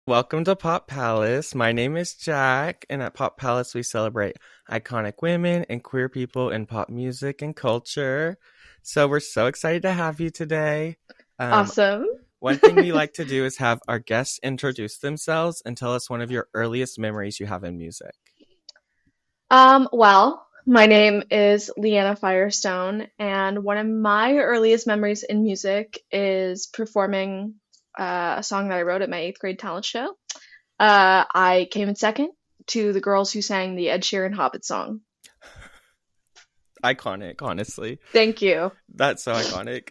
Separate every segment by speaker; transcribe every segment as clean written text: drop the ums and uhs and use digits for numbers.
Speaker 1: Welcome to Pop Palace. My name is Jack, and at Pop Palace, we celebrate iconic women and queer people in pop music and culture. So, we're so excited to have you today. Um,
Speaker 2: Awesome.
Speaker 1: One thing we like to do is have our guests introduce themselves and tell us one of your earliest memories you have in music.
Speaker 2: Well, my name is Leanna Firestone, and one of my earliest memories in music is performing a song that I wrote at my eighth grade talent show. I came in second to the girls who sang the Ed Sheeran Hobbit song.
Speaker 1: Iconic, honestly.
Speaker 2: Thank you.
Speaker 1: That's so iconic.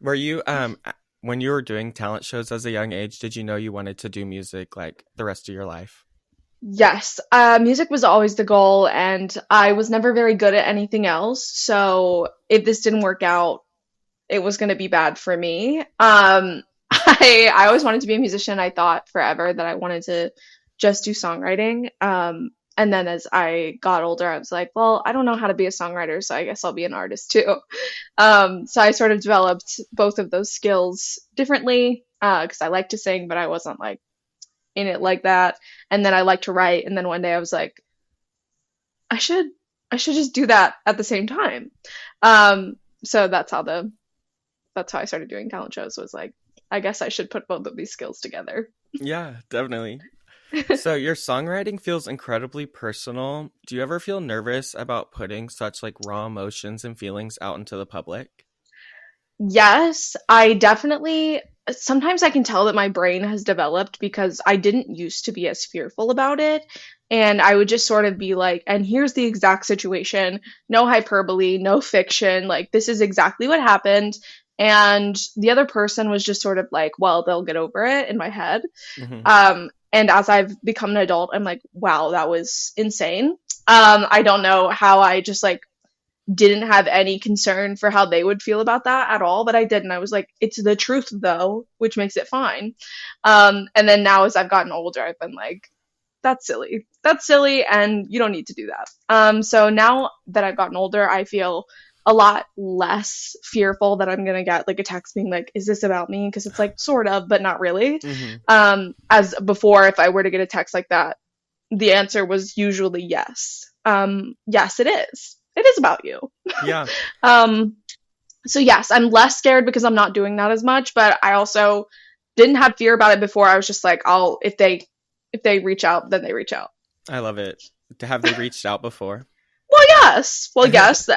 Speaker 1: Were you, when you were doing talent shows as a young age, did you know you wanted to do music like the rest of your life?
Speaker 2: Yes, music was always the goal, and I was never very good at anything else. So if this didn't work out, it was going to be bad for me. I always wanted to be a musician. I thought forever that I wanted to just do songwriting. And then as I got older, I was like, well, I don't know how to be a songwriter, so I guess I'll be an artist too. So I sort of developed both of those skills differently because I like to sing, but I wasn't like in it like that. And then I like to write. And then one day I was like, I should I should just do that at the same time. So that's how I started doing talent shows was like, I guess I should put both of these skills together.
Speaker 1: Yeah, definitely. So your songwriting feels incredibly personal. Do you ever feel nervous about putting such like raw emotions and feelings out into the public?
Speaker 2: Yes, I definitely sometimes I can tell that my brain has developed because I didn't used to be as fearful about it. And I would just sort of be like, and here's the exact situation, no hyperbole, no fiction, like this is exactly what happened. And the other person was just sort of like, well, they'll get over it in my head.
Speaker 1: Hmm.
Speaker 2: And as I've become an adult, I'm like, wow, that was insane. I don't know how I just like didn't have any concern for how they would feel about that at all, but I didn't. I was like, it's the truth though, which makes it fine. And then now as I've gotten older, I've been like, that's silly. That's silly, and you don't need to do that. So now that I've gotten older, I feel a lot less fearful that I'm gonna get like a text being like, "Is this about me?" Because it's like sort of, but not really.
Speaker 1: Hmm.
Speaker 2: As before, if I were to get a text like that, the answer was usually yes. Yes, it is. It is about you.
Speaker 1: Yeah,
Speaker 2: Um, so yes, I'm less scared because I'm not doing that as much, but I also didn't have fear about it before. I was just like, I'll if they reach out, then they reach out.
Speaker 1: I love it. Have they reached out before?
Speaker 2: Well, yes. Well, yes.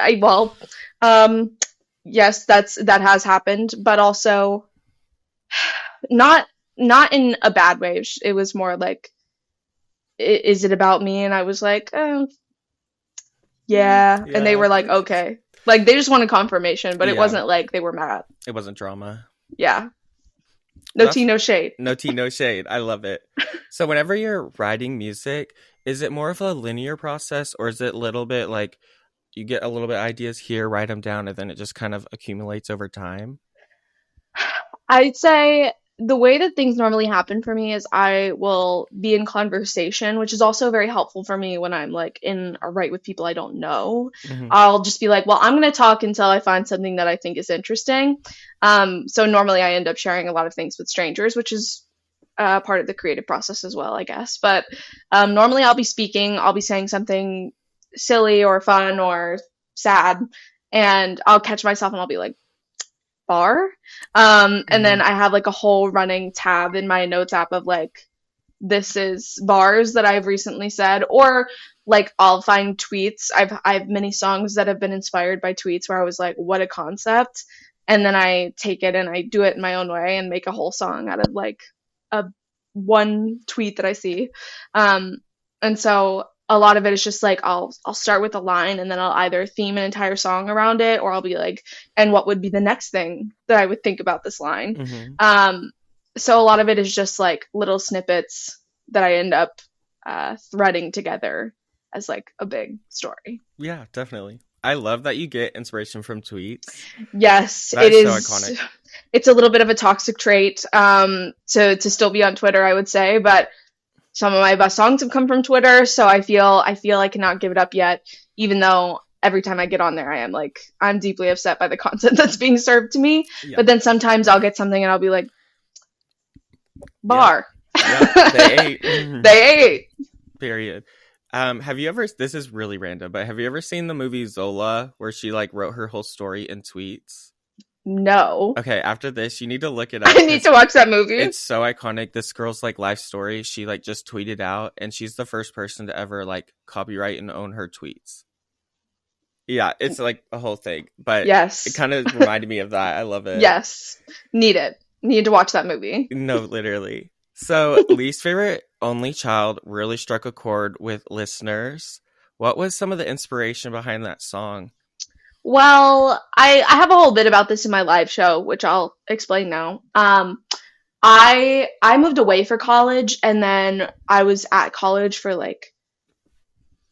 Speaker 2: Um, yes, that has happened, but also not not in a bad way. It was more like, is it about me? And I was like, yeah. And they
Speaker 1: Yeah.
Speaker 2: were like, okay. Like they just wanted confirmation, but it
Speaker 1: Yeah,
Speaker 2: wasn't like they were mad.
Speaker 1: it wasn't drama.
Speaker 2: Yeah. No tea,
Speaker 1: That's
Speaker 2: no shade.
Speaker 1: no tea, no shade. I love it. So whenever you're writing music, is it more of a linear process or is it a little bit like you get a little bit ideas here, write them down, and then it just kind of accumulates over time?
Speaker 2: I'd say the way that things normally happen for me is I will be in conversation, which is also very helpful for me when I'm like in a write with people I don't know.
Speaker 1: Hmm.
Speaker 2: I'll just be like, well, I'm going to talk until I find something that I think is interesting. So normally I end up sharing a lot of things with strangers, which is part of the creative process as well, I guess. But normally I'll be speaking, I'll be saying something silly or fun or sad, and I'll catch myself and I'll be like, bar. And
Speaker 1: Hmm.
Speaker 2: then I have like a whole running tab in my notes app of like, this is bars that I've recently said, or like I'll find tweets. I have many songs that have been inspired by tweets where I was like, what a concept. And then I take it and I do it in my own way and make a whole song out of like a one tweet that I see. Um, and so a lot of it is just like I'll start with a line and then I'll either theme an entire song around it or I'll be like, and what would be the next thing that I would think about this line?
Speaker 1: Hmm.
Speaker 2: Um, so a lot of it is just like little snippets that I end up threading together as like a big story.
Speaker 1: Yeah, definitely. I love that you get inspiration from tweets.
Speaker 2: Yes,
Speaker 1: That
Speaker 2: it
Speaker 1: is so
Speaker 2: is.
Speaker 1: iconic.
Speaker 2: It's a little bit of a toxic trait to still be on Twitter, I would say, but some of my best songs have come from Twitter, so I feel I cannot give it up yet, even though every time I get on there, I am like I'm deeply upset by the content that's being served to me.
Speaker 1: Yeah.
Speaker 2: But then sometimes I'll get something and I'll be like,
Speaker 1: Yep.
Speaker 2: bar.
Speaker 1: Yep. They ate. Mhm.
Speaker 2: They ate.
Speaker 1: Period. Have you ever, this is really random, but have you ever seen the movie Zola where she like wrote her whole story in tweets?
Speaker 2: No.
Speaker 1: Okay, after this, you need to look it up
Speaker 2: I need
Speaker 1: because
Speaker 2: to watch that movie.
Speaker 1: it's so iconic. This girl's like life story, she like just tweeted out, and she's the first person to ever like copyright and own her tweets. Yeah, it's like a whole thing, but it
Speaker 2: Yes.
Speaker 1: kind of reminded me of that. I love it.
Speaker 2: Yes. Need it. Need to watch that movie.
Speaker 1: No, literally. So, least favorite only child really struck a chord with listeners. What was some of the inspiration behind that song?
Speaker 2: Well, I have a whole bit about this in my live show, which I'll explain now. I moved away for college, and then I was at college for like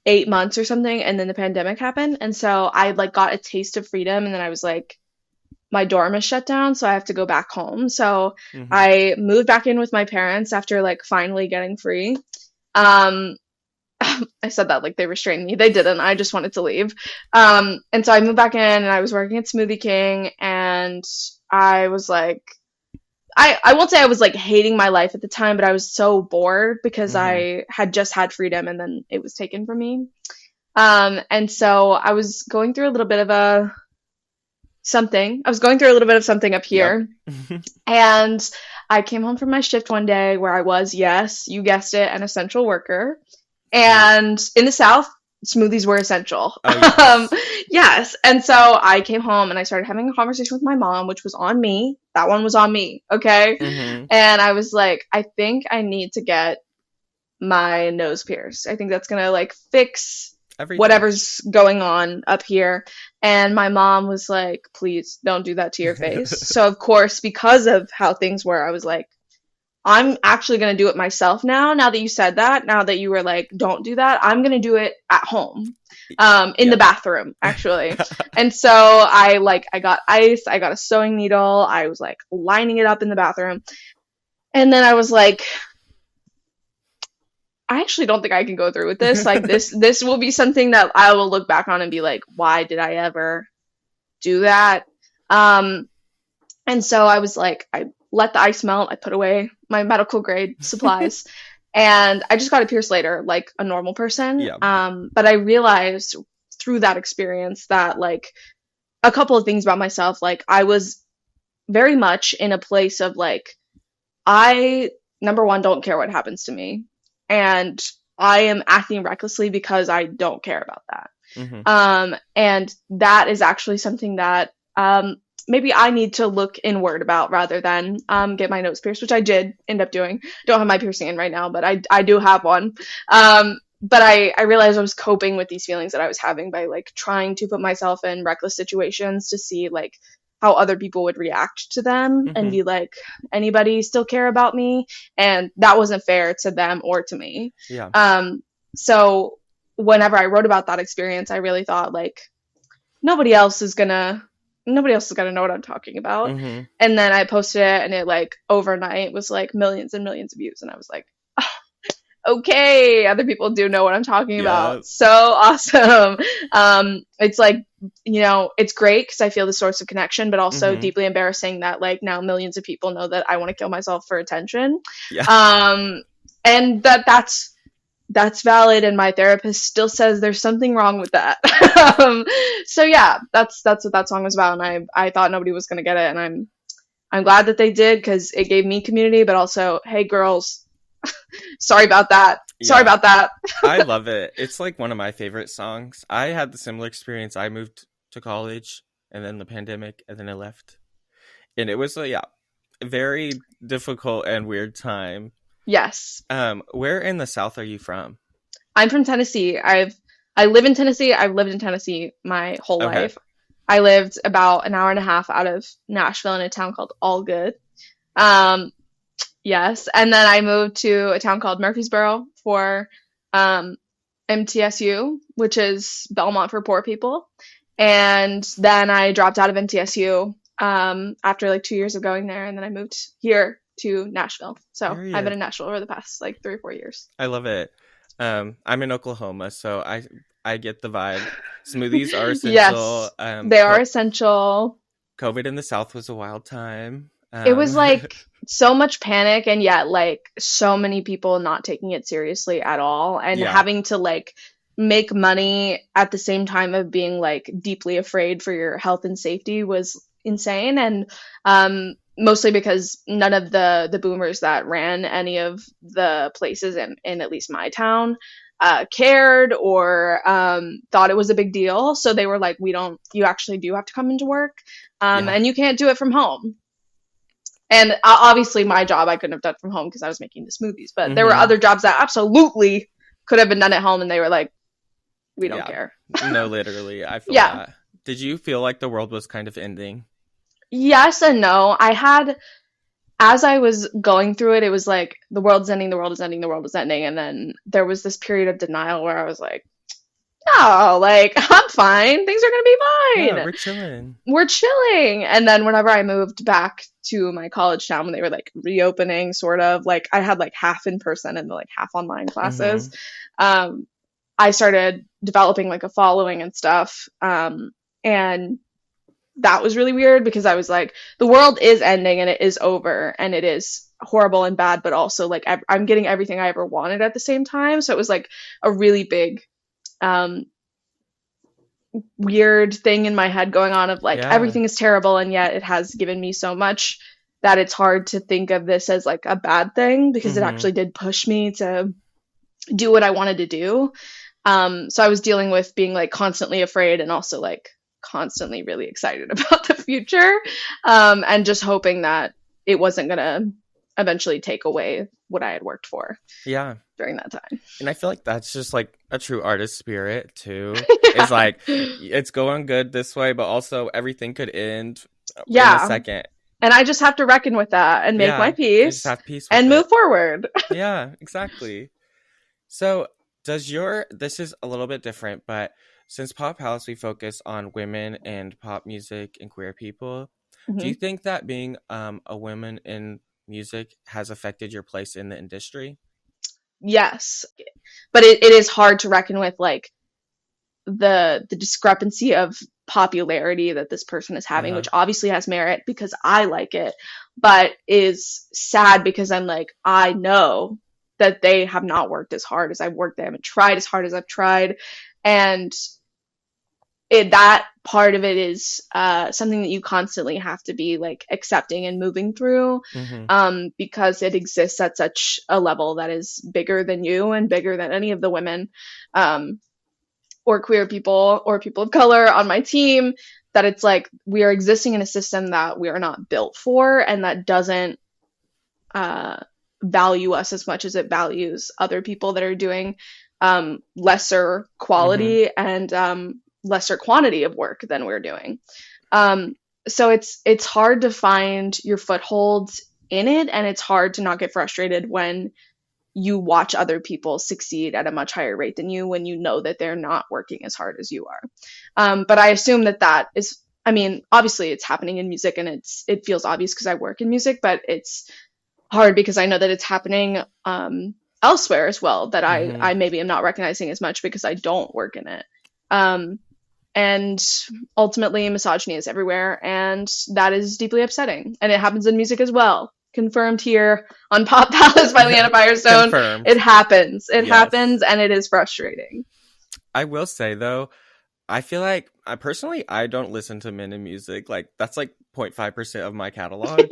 Speaker 2: 8 months or something, and then the pandemic happened, and so I like got a taste of freedom, and then I was like, my dorm is shut down, so I have to go back home. So
Speaker 1: Hmm.
Speaker 2: I moved back in with my parents after like finally getting free. Um, I said that like they restrained me. They didn't. I just wanted to leave. And so I moved back in and I was working at Smoothie King and I was like, I won't say I was like hating my life at the time, but I was so bored because
Speaker 1: Hmm.
Speaker 2: I had just had freedom and then it was taken from me. And so I was going through a little bit of a something. I was going through a little bit of something up
Speaker 1: Yep.
Speaker 2: here. And I came home from my shift one day where I was, yes, you guessed it, an essential worker.
Speaker 1: Period.
Speaker 2: And in the South, smoothies were essential.
Speaker 1: Oh,
Speaker 2: um,
Speaker 1: yes.
Speaker 2: yes. And so I came home and I started having a conversation with my mom, which was on me. That one was on me. Okay.
Speaker 1: Hmm.
Speaker 2: And I was like, I think I need to get my nose pierced. I think that's going to like fix
Speaker 1: Everything.
Speaker 2: whatever's going on up here. And my mom was like, please don't do that to your face. So, of course, because of how things were, I was like, I'm actually going to do it myself now. Now that you said that, now that you were like, don't do that, I'm going to do it at home, in the
Speaker 1: Yep.
Speaker 2: bathroom, actually. And so I got ice, I got a sewing needle, I was like lining it up in the bathroom. And then I was like, I actually don't think I can go through with this. Like this will be something that I will look back on and be like, why did I ever do that? Um, and so I was like, I let the ice melt. I put away my medical grade supplies, and I just got it pierced later, like a normal person.
Speaker 1: Yeah.
Speaker 2: But I realized through that experience that like a couple of things about myself, like I was very much in a place of like I number one don't care what happens to me, and I am acting recklessly because I don't care about that.
Speaker 1: Hmm.
Speaker 2: And that is actually something that maybe I need to look inward about rather than get my nose pierced, which I did end up doing. Don't have my piercing in right now, but I do have one. But I realized I was coping with these feelings that I was having by like trying to put myself in reckless situations to see like how other people would react to them and
Speaker 1: Hmm.
Speaker 2: be like, anybody still care about me? And that wasn't fair to them or to me.
Speaker 1: Yeah.
Speaker 2: Um, so whenever I wrote about that experience, I really thought like nobody else is gonna nobody else is gonna know what I'm talking about.
Speaker 1: Hmm.
Speaker 2: And then I posted it and it like overnight was like millions and millions of views and I was like, okay, other people do know what I'm talking
Speaker 1: Yeah.
Speaker 2: about. So awesome. It's like, it's great because I feel the source of connection, but also
Speaker 1: Hmm.
Speaker 2: deeply embarrassing that like now millions of people know that I want to kill myself for attention.
Speaker 1: Yeah.
Speaker 2: Um, and that's valid, and my therapist still says there's something wrong with that. So yeah, that's what that song was about, and I thought nobody was gonna get it, and I'm glad that they did because it gave me community, but also, hey girls, sorry about that. Sorry
Speaker 1: Yeah.
Speaker 2: about that.
Speaker 1: I love it. It's like one of my favorite songs. I had the similar experience. I moved to college and then the pandemic and then I left. And it was a very difficult and weird time.
Speaker 2: Yes,
Speaker 1: Where in the South are you from?
Speaker 2: I'm from Tennessee. I live in Tennessee. I've lived in Tennessee my whole
Speaker 1: Okay.
Speaker 2: life. I lived about an hour and a half out of Nashville in a town called Allgood. Um, Yes, and then I moved to a town called Murfreesboro for um, MTSU, which is Belmont for poor people. And then I dropped out of MTSU after like 2 years of going there, and then I moved here to Nashville. So I've been
Speaker 1: Period.
Speaker 2: in Nashville over the past like 3 or 4 years.
Speaker 1: I love it. I'm in Oklahoma, so I get the vibe. Smoothies are essential.
Speaker 2: Yes, they are essential.
Speaker 1: COVID in the South was a wild time.
Speaker 2: It
Speaker 1: Um,
Speaker 2: was like so much panic and yet like so many people not taking it seriously at all and
Speaker 1: yeah,
Speaker 2: having to like make money at the same time of being like deeply afraid for your health and safety was insane. And mostly because none of the boomers that ran any of the places in at least my town cared or thought it was a big deal. So they were like, we don't, you actually do have to come into work,
Speaker 1: yeah.
Speaker 2: and you can't do it from home. And obviously, my job I couldn't have done from home because I was making the smoothies. But there were
Speaker 1: Mm-hmm.
Speaker 2: other jobs that absolutely could have been done at home, and they were like, "We don't
Speaker 1: Yeah.
Speaker 2: care."
Speaker 1: No, literally, I feel
Speaker 2: Yeah.
Speaker 1: that. Did you feel like the world was kind of ending?
Speaker 2: Yes and no. I had, as I was going through it, it was like the world's ending, the world is ending, the world is ending, and then there was this period of denial where I was like, "No, like I'm fine. Things are gonna be
Speaker 1: Yeah,
Speaker 2: fine.
Speaker 1: we're chilling.
Speaker 2: We're chilling." And then whenever I moved back to my college town when they were like reopening, sort of like I had like half in person and like half online classes,
Speaker 1: Mm-hmm.
Speaker 2: um, I started developing like a following and stuff. And that was really weird because I was like, the world is ending and it is over and it is horrible and bad, but also like I'm getting everything I ever wanted at the same time. So it was like a really big um, weird thing in my head going on of like
Speaker 1: Yeah.
Speaker 2: everything is terrible and yet it has given me so much that it's hard to think of this as like a bad thing because it
Speaker 1: Mm-hmm.
Speaker 2: actually did push me to do what I wanted to do. So I was dealing with being like constantly afraid and also like constantly really excited about the future, and just hoping that it wasn't gonna eventually take away what I had worked for
Speaker 1: Yeah.
Speaker 2: during that time.
Speaker 1: And I feel like that's just like a true artist spirit too. Is
Speaker 2: Yeah.
Speaker 1: like it's going good this way, but also everything could end in a
Speaker 2: Yeah.
Speaker 1: second.
Speaker 2: And I just have to reckon with that and make my
Speaker 1: Yeah. You just
Speaker 2: peace
Speaker 1: have peace with
Speaker 2: and
Speaker 1: it.
Speaker 2: move forward.
Speaker 1: Yeah, exactly. So, does your this is a little bit different, but since Pop Palace we focus on women and pop music and queer people, do
Speaker 2: Mhm.
Speaker 1: you think that being a woman in music has affected your place in the industry?
Speaker 2: Yes. But it is hard to reckon with like the discrepancy of popularity that this person is having,
Speaker 1: Uh-huh.
Speaker 2: which obviously has merit because I like it, but is sad because I'm like, I know that they have not worked as hard as I've worked. They haven't tried as hard as I've tried. And that part of it is something that you constantly have to be like accepting and moving through,
Speaker 1: Mm-hmm.
Speaker 2: because it exists at such a level that is bigger than you and bigger than any of the women, um, or queer people or people of color on my team, that it's like we are existing in a system that we are not built for and that doesn't uh, value us as much as it values other people that are doing lesser
Speaker 1: Mm-hmm.
Speaker 2: quality and lesser quantity of work than we're doing. Um, so it's hard to find your footholds in it, and it's hard to not get frustrated when you watch other people succeed at a much higher rate than you when you know that they're not working as hard as you are. But I assume that that is, I mean, obviously it's happening in music and it feels obvious because I work in music, but it's hard because I know that it's happening elsewhere as well that
Speaker 1: Mm-hmm.
Speaker 2: I maybe am not recognizing as much because I don't work in it. Um, and ultimately, misogyny is everywhere, and that is deeply upsetting. And it happens in music as well. Confirmed here on Pop Palace by Leanna Firestone.
Speaker 1: Confirmed.
Speaker 2: It happens. It
Speaker 1: Yes.
Speaker 2: happens, and it is frustrating.
Speaker 1: I will say though, I feel like I personally I don't listen to men in music. Like that's like 0.5% of my catalog.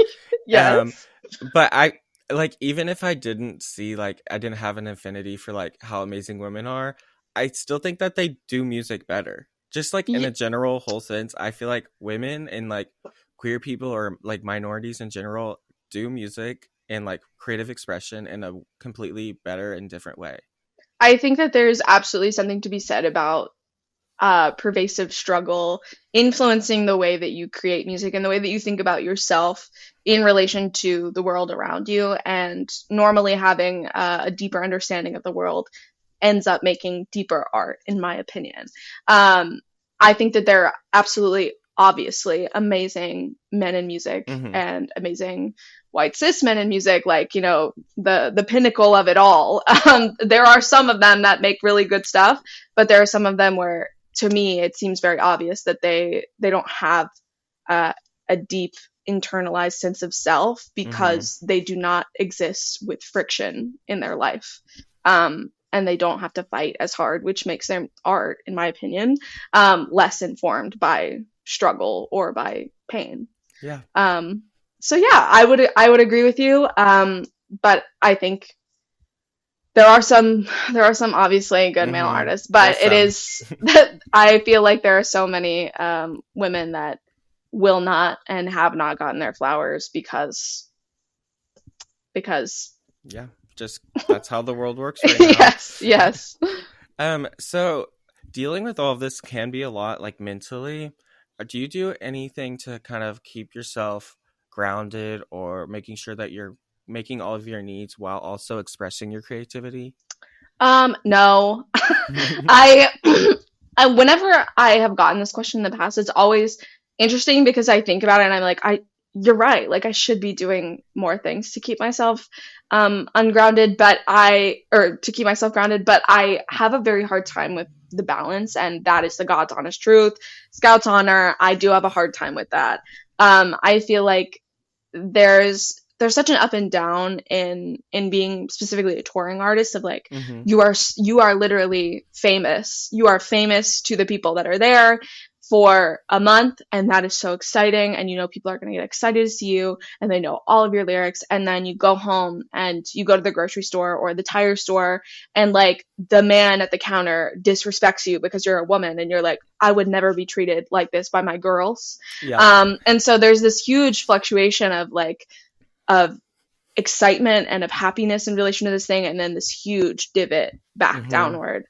Speaker 1: Um,
Speaker 2: Yes.
Speaker 1: but I like even if I didn't see like I didn't have an affinity for like how amazing women are, I still think that they do music better. Just like in a
Speaker 2: Y-
Speaker 1: general whole sense, I feel like women and like queer people or like minorities in general do music and like creative expression in a completely better and different way.
Speaker 2: I think that there's absolutely something to be said about pervasive struggle influencing the way that you create music and the way that you think about yourself in relation to the world around you. And normally having a deeper understanding of the world ends up making deeper art, in my opinion. Um, I think that there are absolutely, obviously, amazing men in music
Speaker 1: Hmm.
Speaker 2: and amazing white cis men in music, like the pinnacle of it all. There are some of them that make really good stuff, but there are some of them where, to me, it seems very obvious that they don't have uh, a deep internalized sense of self
Speaker 1: Mm-hmm.
Speaker 2: because they do not exist with friction in their life. And they don't have to fight as hard, which makes their art, in my opinion, less informed by struggle or by pain.
Speaker 1: Yeah.
Speaker 2: Um, so yeah, I would agree with you. But I think there are some obviously good male
Speaker 1: Mm-hmm.
Speaker 2: artists, but
Speaker 1: There's
Speaker 2: it
Speaker 1: some.
Speaker 2: is I feel like there are so many women that will not and have not gotten their flowers because
Speaker 1: Yeah. Just that's how the world works right now.
Speaker 2: yes, yes.
Speaker 1: So dealing with all of this can be a lot, like mentally. Do you do anything to kind of keep yourself grounded or making sure that you're making all of your needs while also expressing your creativity?
Speaker 2: No. I whenever I have gotten this question in the past, it's always interesting because I think about it and I'm like, you're right. Like I should be doing more things to keep myself ungrounded, or to keep myself grounded, but I have a very hard time with the balance, and that is the God's honest truth. Scout's honor, I do have a hard time with that. I feel like there's such an up and down in being specifically a touring artist of like
Speaker 1: Mm-hmm.
Speaker 2: you are literally famous. You are famous to the people that are there for a month, and that is so exciting, and people are going to get excited to see you and they know all of your lyrics, and then you go home and you go to the grocery store or the tire store and like the man at the counter disrespects you because you're a woman and you're like, I would never be treated like this by my girls.
Speaker 1: Yeah.
Speaker 2: And so there's this huge fluctuation of like of excitement and of happiness in relation to this thing, and then this huge divot back
Speaker 1: Mm-hmm.
Speaker 2: downward.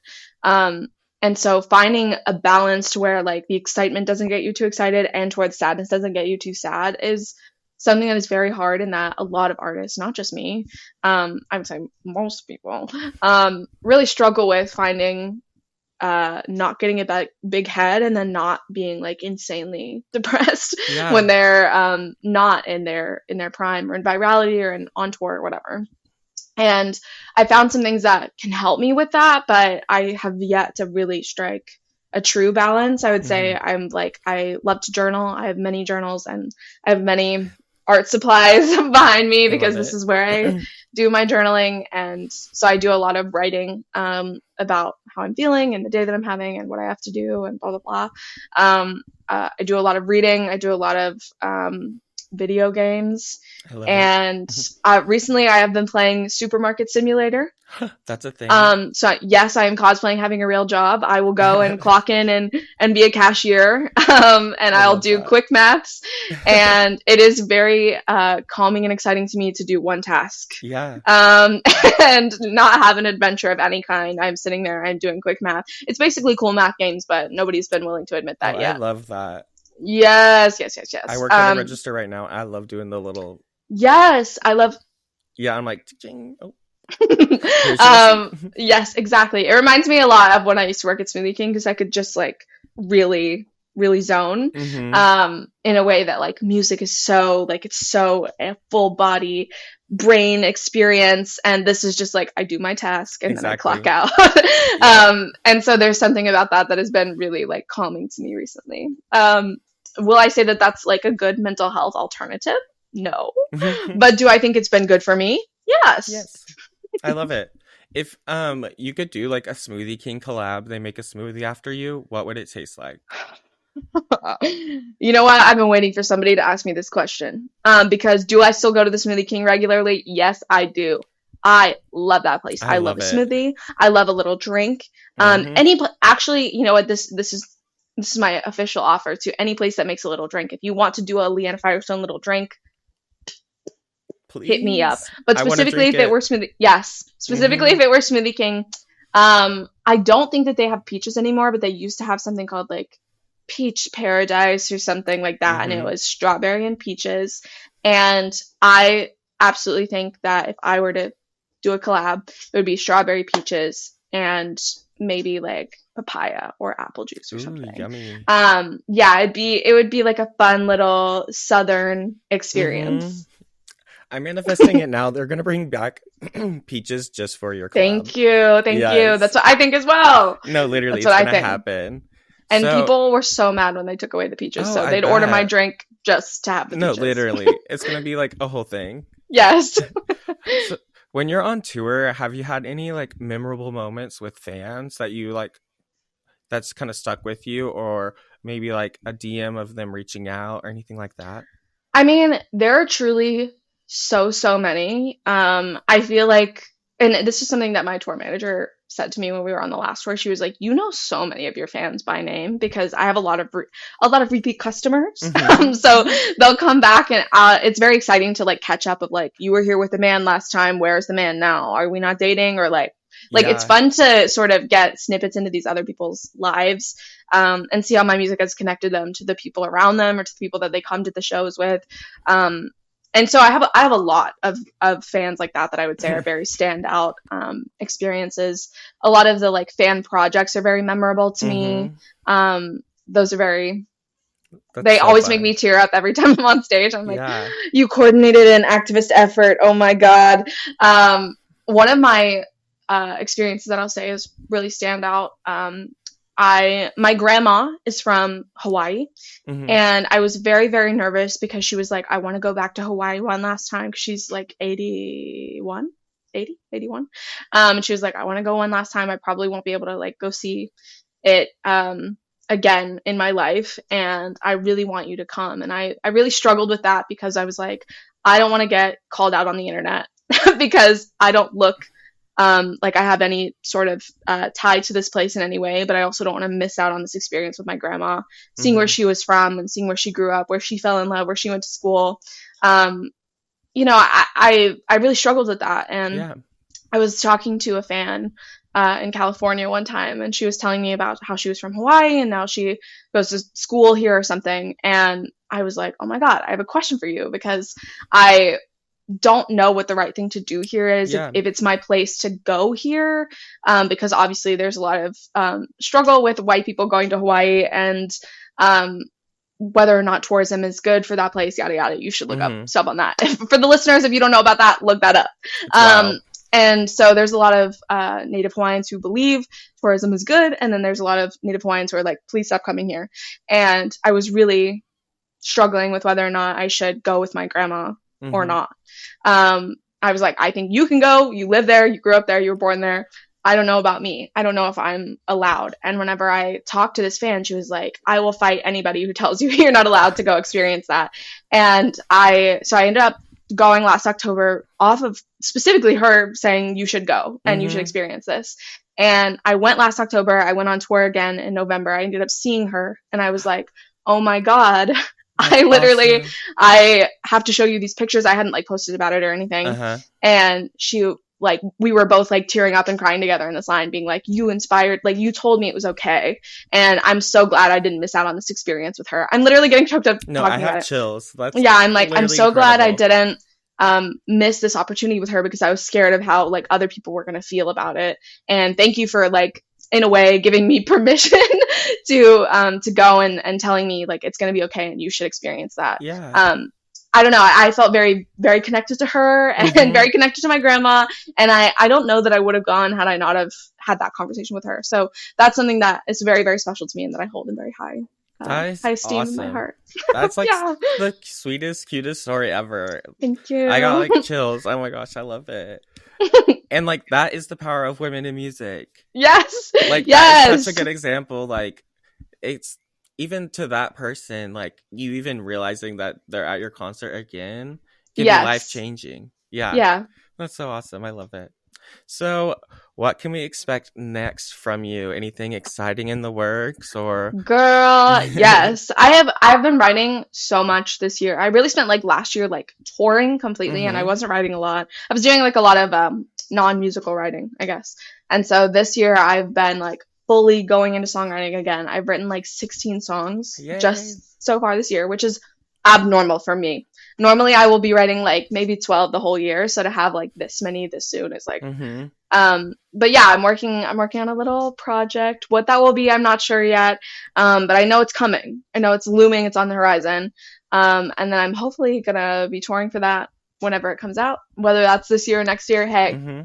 Speaker 2: And so finding a balance to where like the excitement doesn't get you too excited and towards sadness doesn't get you too sad is something that is very hard, and that a lot of artists, not just me, I would say most people, really struggle with finding not getting a big head and then not being like insanely depressed
Speaker 1: Yeah.
Speaker 2: when they're not in their prime or in virality or on tour or whatever. And I found some things that can help me with that, but I have yet to really strike a true balance. I would say
Speaker 1: Mm-hmm.
Speaker 2: I love to journal. I have many journals and I have many art supplies behind me
Speaker 1: I
Speaker 2: because
Speaker 1: love
Speaker 2: this
Speaker 1: it.
Speaker 2: is where I do my journaling. And so I do a lot of writing about how I'm feeling and the day that I'm having and what I have to do and blah, blah, blah. I do a lot of reading. I do a lot of video games.
Speaker 1: I love it.
Speaker 2: And recently I have been playing Supermarket Simulator.
Speaker 1: That's a thing.
Speaker 2: So yes, I am cosplaying having a real job. I will go and clock in and be a cashier. And
Speaker 1: I
Speaker 2: I'll
Speaker 1: love
Speaker 2: do
Speaker 1: that.
Speaker 2: quick maths. And it is very calming and exciting to me to do one task.
Speaker 1: Yeah.
Speaker 2: And not have an adventure of any kind. I'm sitting there, I'm doing quick math. It's basically cool math games, but nobody's been willing to admit
Speaker 1: Oh,
Speaker 2: that
Speaker 1: I
Speaker 2: yet.
Speaker 1: love that.
Speaker 2: Yes, yes, yes,
Speaker 1: I
Speaker 2: yes.
Speaker 1: work at a register right now. I love doing the little.
Speaker 2: Yes, I love
Speaker 1: Yeah, I'm like, ching. Oh, here's your receipt.
Speaker 2: yes, exactly. It reminds me a lot of when I used to work at Smoothie King because I could just like really, really zone
Speaker 1: Mm-hmm.
Speaker 2: in a way that like music is so like it's so a full body brain experience, and this is just like I do my task and then I clock
Speaker 1: Exactly.
Speaker 2: out.
Speaker 1: Yep.
Speaker 2: And so there's something about that that has been really like calming to me recently. Will I say that that's like a good mental health alternative? No. But do I think it's been good for me? Yes.
Speaker 1: Yes. I love it. If you could do like a Smoothie King collab, they make a smoothie after you, what would it taste like?
Speaker 2: You know what? I've been waiting for somebody to ask me this question. Because do I still go to the Smoothie King regularly? Yes, I do. I love that place.
Speaker 1: I
Speaker 2: I love
Speaker 1: love
Speaker 2: a
Speaker 1: it.
Speaker 2: smoothie. I love a little drink.
Speaker 1: Mm-hmm.
Speaker 2: Actually, you know what? This is my official offer to any place that makes a little drink. If you want to do a Leanna Firestone little drink, hit me up.
Speaker 1: Please.
Speaker 2: But
Speaker 1: I want to
Speaker 2: specifically,
Speaker 1: drink
Speaker 2: if it
Speaker 1: it.
Speaker 2: were smoothie, yes, specifically
Speaker 1: Mm-hmm.
Speaker 2: if it were Smoothie King, I don't think that they have peaches anymore, but they used to have something called like Peach Paradise or something like that, and it
Speaker 1: Mm-hmm.
Speaker 2: was strawberry and peaches. And I absolutely think that if I were to do a collab, it would be strawberry peaches and maybe like papaya or apple juice or
Speaker 1: Ooh,
Speaker 2: something.
Speaker 1: yummy.
Speaker 2: Yeah, it would be like a fun little southern
Speaker 1: Mm-hmm.
Speaker 2: experience.
Speaker 1: I'm manifesting it now. They're gonna bring back peaches just for your collab.
Speaker 2: Thank you. Thank you.
Speaker 1: Yes.
Speaker 2: That's what I think as well.
Speaker 1: No, literally,
Speaker 2: That's
Speaker 1: it's
Speaker 2: what I
Speaker 1: gonna
Speaker 2: think.
Speaker 1: happen.
Speaker 2: And
Speaker 1: So,
Speaker 2: people were so mad when they took away the peaches.
Speaker 1: oh,
Speaker 2: So
Speaker 1: I
Speaker 2: they'd order my
Speaker 1: bet.
Speaker 2: drink just to have the
Speaker 1: No,
Speaker 2: beaches.
Speaker 1: literally. It's gonna be like a whole thing.
Speaker 2: Yes.
Speaker 1: So when you're on tour, have you had any like memorable moments with fans that you like that's kind of stuck with you, or maybe like a DM of them reaching out or anything like that?
Speaker 2: I mean, there are truly so many. I feel like, and this is something that my tour manager said to me when we were on the last tour. She was like, "You know so many of your fans by name because I have a lot of repeat customers.
Speaker 1: Mm-hmm.
Speaker 2: So they'll come back, and it's very exciting to like catch up of like, you were here with the man last time. Where's the man now? Are we not dating? Or like it's
Speaker 1: Yeah.
Speaker 2: fun to sort of get snippets into these other people's lives, and see how my music has connected them to the people around them or to the people that they come to the shows with. Um, and so I have a lot of fans like that I would say are very standout experiences. A lot of the like fan projects are very memorable to me.
Speaker 1: Mm-hmm.
Speaker 2: Those are very,
Speaker 1: That's
Speaker 2: they
Speaker 1: so
Speaker 2: always make
Speaker 1: fun.
Speaker 2: me tear up every time I'm on stage. I'm like,
Speaker 1: Yeah.
Speaker 2: you coordinated an activist effort. Oh my God. One of my experiences that I'll say is really stand out. My grandma is from Hawaii,
Speaker 1: Mm-hmm.
Speaker 2: and I was very nervous because she was like, I want to go back to Hawaii one last time, because she's like 81, 80, 81. And she was like, I want to go one last time. I probably won't be able to like go see it again in my life, and I really want you to come. And I really struggled with that because I was like, I don't want to get called out on the internet because I don't look like I have any sort of tie to this place in any way, but I also don't want to miss out on this experience with my grandma, seeing where
Speaker 1: Mm-hmm.
Speaker 2: she was from and seeing where she grew up, where she fell in love, where she went to school. Um, I really struggled with that, and
Speaker 1: Yeah.
Speaker 2: I was talking to a fan in California one time, and she was telling me about how she was from Hawaii and now she goes to school here or something. And I was like, oh my God, I have a question for you, because I don't know what the right thing to do here is,
Speaker 1: Yeah.
Speaker 2: if it's my place to go here, because obviously there's a lot of struggle with white people going to Hawaii, and um, whether or not tourism is good for that place, yada yada. You should look up
Speaker 1: Mm-hmm.
Speaker 2: stuff on that. For the listeners, if you don't know about that, look that up.
Speaker 1: It's
Speaker 2: Um,
Speaker 1: wild.
Speaker 2: and so there's a lot of Native Hawaiians who believe tourism is good, and then there's a lot of Native Hawaiians who are like, please stop coming here. And I was really struggling with whether or not I should go with my grandma or
Speaker 1: Mm-hmm.
Speaker 2: not. I was like, I think you can go. You live there. You grew up there. You were born there. I don't know about me. I don't know if I'm allowed. And whenever I talked to this fan, she was like, I will fight anybody who tells you you're not allowed to go experience that. And so I ended up going last October off of specifically her saying you should go and you should
Speaker 1: Mm-hmm.
Speaker 2: experience this. And I went last October. I went on tour again in November. I ended up seeing her, and I was like, oh my God, I
Speaker 1: That's
Speaker 2: literally,
Speaker 1: awesome.
Speaker 2: I have to show you these pictures. I hadn't like posted about it or anything.
Speaker 1: Uh-huh.
Speaker 2: And she, like, we were both like tearing up and crying together in this line, being like, you inspired, like, you told me it was okay. And I'm so glad I didn't miss out on this experience with her. I'm literally getting choked up
Speaker 1: No, I
Speaker 2: talking about
Speaker 1: have
Speaker 2: it.
Speaker 1: chills. That's
Speaker 2: Yeah, I'm like, I'm
Speaker 1: literally
Speaker 2: so glad I
Speaker 1: incredible.
Speaker 2: didn't miss this opportunity with her, because I was scared of how like other people were going to feel about it. And thank you for like, in a way, giving me permission to go and telling me like it's going to be okay and you should experience that.
Speaker 1: Yeah.
Speaker 2: I don't know. I felt very connected to her and
Speaker 1: Mm-hmm.
Speaker 2: very connected to my grandma. And I don't know that I would have gone had I not have had that conversation with her. So that's something that is very special to me and that I hold in very
Speaker 1: That is
Speaker 2: high esteem in my
Speaker 1: awesome.
Speaker 2: heart.
Speaker 1: That's like
Speaker 2: Yeah.
Speaker 1: the sweetest, cutest story ever.
Speaker 2: Thank
Speaker 1: I got
Speaker 2: you.
Speaker 1: like chills. Oh my gosh, I love it. And like that is the power of women in music.
Speaker 2: Yes.
Speaker 1: Like that is such a
Speaker 2: Yes.
Speaker 1: good example. Like it's even to that person, like you even realizing that they're at your concert again can be life
Speaker 2: Yes.
Speaker 1: changing. Yeah.
Speaker 2: Yeah.
Speaker 1: That's so awesome. I love it. So what can we expect next from you? Anything exciting in the works or
Speaker 2: Girl, yes. I've been writing so much this year. I really spent like last year like touring completely, and I
Speaker 1: Mm-hmm.
Speaker 2: wasn't writing a lot. I was doing like a lot of non-musical writing, I guess. And so this year I've been like fully going into songwriting again. I've written like 16 songs
Speaker 1: Yay.
Speaker 2: just so far this year, which is abnormal for me. Normally I will be writing like maybe 12 the whole year, so to have like this many this soon is like
Speaker 1: Mm-hmm.
Speaker 2: but yeah, I'm working on a little project. What that will be, I'm not sure yet. But I know it's coming. I know it's looming, it's on the horizon. And then I'm hopefully gonna be touring for that whenever it comes out. Whether that's this year or next year, hey,
Speaker 1: Mm-hmm.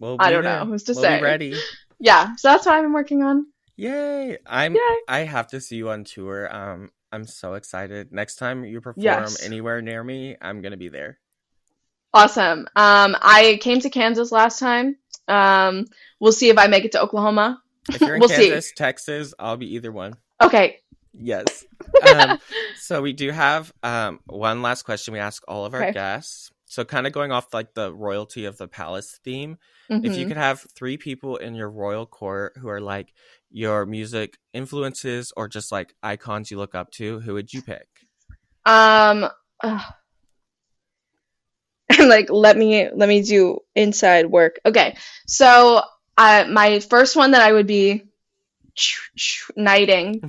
Speaker 1: We'll
Speaker 2: I
Speaker 1: be
Speaker 2: don't know.
Speaker 1: there.
Speaker 2: Who's to
Speaker 1: We'll be
Speaker 2: say?
Speaker 1: ready.
Speaker 2: Yeah, so that's what I've been working on.
Speaker 1: Yay.
Speaker 2: Yay.
Speaker 1: I have to see you on tour. I'm so excited. Next time you perform
Speaker 2: Yes.
Speaker 1: anywhere near me, I'm gonna be there.
Speaker 2: Awesome. I came to Kansas last time. Um, we'll see if I make it to Oklahoma.
Speaker 1: If you're in
Speaker 2: We'll see.
Speaker 1: Kansas, Texas, I'll be either one.
Speaker 2: Okay.
Speaker 1: Yes. Um, so we do have one last question we ask all of our
Speaker 2: Okay.
Speaker 1: guests. So kind of going off like the royalty of the palace theme, if you
Speaker 2: Mm-hmm.
Speaker 1: could have three people in your royal court who are like your music influences or just like icons you look up to, who would you pick?
Speaker 2: Um, like let me do inside work. Okay. So, my first one that I would be knighting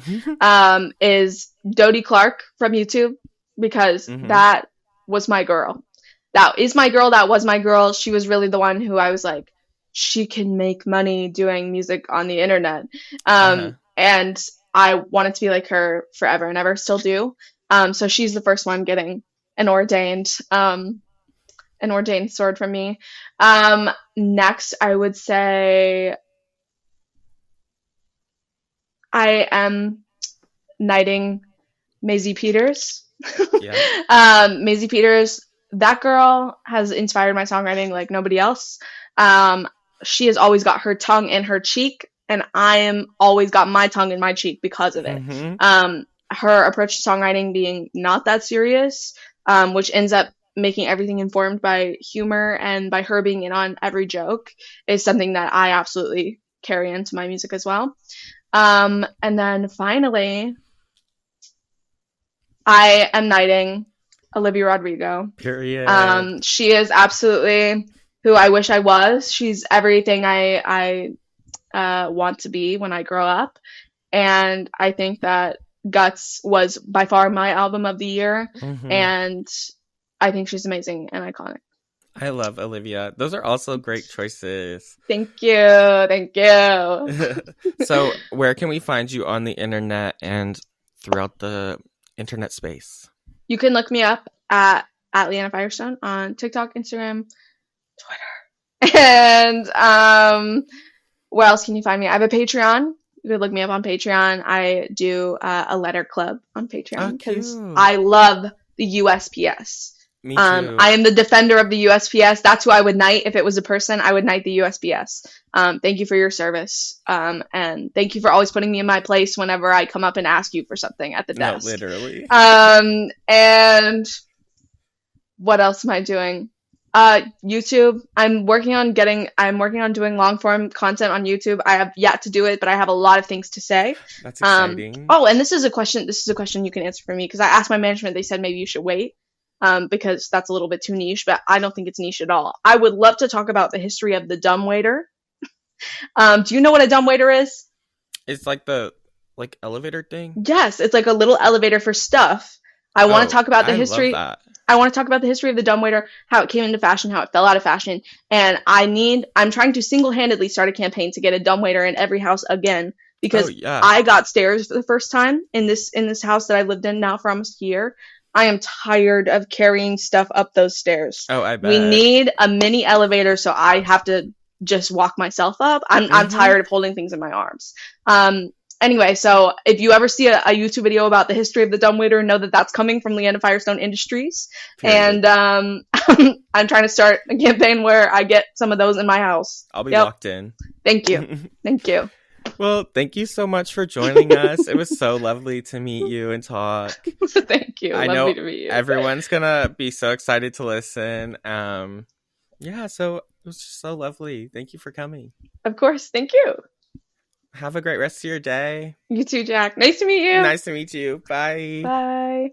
Speaker 2: is Dodie Clark from YouTube because
Speaker 1: Mm-hmm.
Speaker 2: that was my girl. That is my girl. That was my girl. She was really the one who I was like, she can make money doing music on the internet.
Speaker 1: Uh-huh.
Speaker 2: And I wanted to be like her forever and ever, still do. So she's the first one getting an ordained, an ordained sword from me. Next, I would say I am knighting Maisie Peters.
Speaker 1: Yeah.
Speaker 2: Maisie Peters, that girl has inspired my songwriting like nobody else. Um, she has always got her tongue in her cheek, and I am always got my tongue in my cheek because of it.
Speaker 1: Mm-hmm.
Speaker 2: Her approach to songwriting being not that serious, which ends up making everything informed by humor and by her being in on every joke, is something that I absolutely carry into my music as well. And then finally, I am knighting Olivia Rodrigo.
Speaker 1: Period.
Speaker 2: She is absolutely who I wish I was. She's everything I want to be when I grow up. And I think that Guts was by far my album of the year.
Speaker 1: Mm-hmm.
Speaker 2: And I think she's amazing and iconic.
Speaker 1: I love Olivia. Those are also great choices.
Speaker 2: Thank you. Thank you.
Speaker 1: So, where can we find you on the internet and throughout the internet space?
Speaker 2: You can look me up at Leanna Firestone on TikTok, Instagram, Twitter. And where else can you find me? I have a Patreon. You could look me up on Patreon. I do a letter club on
Speaker 1: Oh,
Speaker 2: Patreon because
Speaker 1: cute.
Speaker 2: I love the USPS.
Speaker 1: Me too.
Speaker 2: I am the defender of the USPS. That's who I would knight if it was a person. I would knight the USPS. Thank you for your service, and thank you for always putting me in my place whenever I come up and ask you for something at the
Speaker 1: No,
Speaker 2: desk.
Speaker 1: literally.
Speaker 2: And what else am I doing? YouTube. I'm working on doing long form content on YouTube. I have yet to do it, but I have a lot of things to say.
Speaker 1: That's exciting.
Speaker 2: Oh, and this is a question you can answer for me because I asked my management. They said maybe you should wait. Because that's a little bit too niche, but I don't think it's niche at all. I would love to talk about the history of the dumbwaiter. Do you know what a dumbwaiter is?
Speaker 1: It's like the elevator thing.
Speaker 2: Yes, it's like a little elevator for stuff. I want to
Speaker 1: Oh,
Speaker 2: talk about the
Speaker 1: I love
Speaker 2: history.
Speaker 1: that.
Speaker 2: I want to talk about the history of the dumbwaiter, how it came into fashion, how it fell out of fashion, and I'm trying to single-handedly start a campaign to get a dumbwaiter in every house again
Speaker 1: Oh
Speaker 2: because
Speaker 1: yeah.
Speaker 2: I got stairs for the first time in this house that I lived in now for almost a year. I am tired of carrying stuff up those stairs.
Speaker 1: Oh, I
Speaker 2: We
Speaker 1: bet.
Speaker 2: need a mini elevator so I have to just walk myself up. I'm
Speaker 1: Mm-hmm.
Speaker 2: tired of holding things in my arms. Anyway, so if you ever see a YouTube video about the history of the dumbwaiter, know that that's coming from Leanna Firestone Industries.
Speaker 1: Period.
Speaker 2: And I'm trying to start a campaign where I get some of those in my house.
Speaker 1: I'll be
Speaker 2: Yep.
Speaker 1: locked in.
Speaker 2: Thank you. Thank you.
Speaker 1: Well, thank you so much for joining us. It was so lovely to meet you and talk.
Speaker 2: Thank you.
Speaker 1: I
Speaker 2: Lovely
Speaker 1: know
Speaker 2: to meet you.
Speaker 1: everyone's gonna be so excited to listen. Yeah, so it was just so lovely. Thank you for coming.
Speaker 2: Of course. Thank you.
Speaker 1: Have a great rest of your day.
Speaker 2: You too, Jack. Nice to meet you.
Speaker 1: Nice to meet you. Bye.
Speaker 2: Bye.